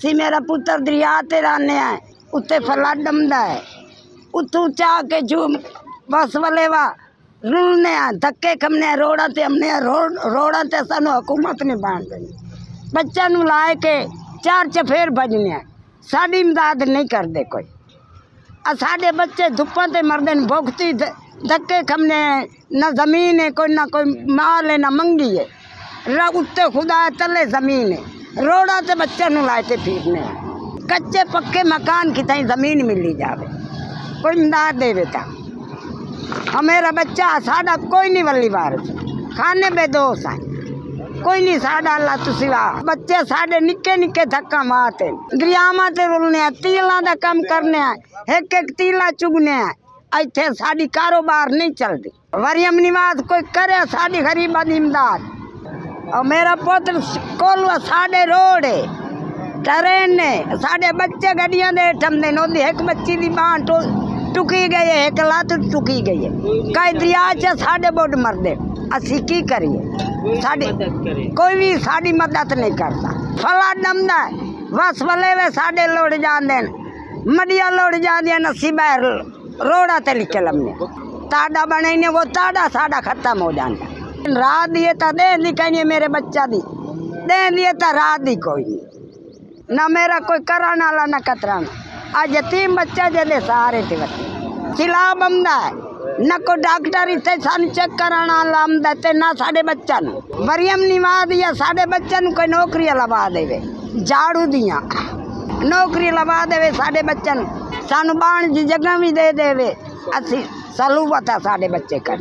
असी मेरा पुत्र दरिया ते रहने हैं, उत्ते फ्लड आंदा है, उतों चाह के जो बस वाले वा रुलने हैं, धक्के खमने रोड़ा ते हमने रोड़ा ते सानू हुकूमत ने बांध देनी। बच्चा नू लाए के चार चफेर भजने हैं, साड़ी इमदाद नहीं करते कोई। साढ़े बच्चे धुप्पा ते मरदे न, भुखती धक्के खमने, न जमीन है कोई, ना कोई माल है, ना मंगी है, उत्ते खुदा तले जमीन है, रोड़ा ते बच्चे नू लाए ते फिरने हैं। कच्चे पक्के मकान की तई जमीन मिली जावे, कोई इमदाद देवे ता। मेरा बच्चा साड़ा कोई नहीं वली वारस, खाने बेदोस है कोई नहीं साड़ा अल्लाह तू सिवा। बच्चे साढ़े निक्के निक्के धक्का मारते, दरियावां ते रुलने, तीलां दा कम करने, एक एक तीला चुगने, इत्थे साड़ी कारोबार नहीं चलती। मरियम निवाज कोई करे साड़ी गरीबां दी इमदाद। और मेरा पुत्र कोल साढ़े रोड है, ट्रेन ने, साढ़े बच्चे गड्डियां दे ठमदे न, एक बच्ची दी बांह टुकी गई है, एक लात टुकी गई है, कई दरिया च साढ़े बोड मरदे। असी की करिए, साड़ी कोई भी साड़ी मदद नहीं करता। फला डमदा बस वले वे साढ़े लोड़ जाते, मडिया लोड़ जादियां, असी बाहर रोड़ा ते लिखे लमने, ताड़ा बने ने, वो ताड़ा साड़ा खत्म हो जाता। रात दिए तो दे दी कहीं मेरे बच्चा दी, दे दिए तो रात दी कोई नहीं, ना मेरा कोई कराना वाला ना कतराना। आज यतीम बच्चा जे सारे थे सिला बंदा है, न को डॉक्टर इतने सन चेक कराना लामदा ते, ना साढ़े बच्चा मरियम निवाज या साढ़े बच्चा कोई नौकरी लवा देवे, झाड़ू दिया नौकरी लवा देवे साढ़े बच्चा, सानू बाण की जगह भी दे देवे, असी सलूबत है साढ़े बच्चे कर।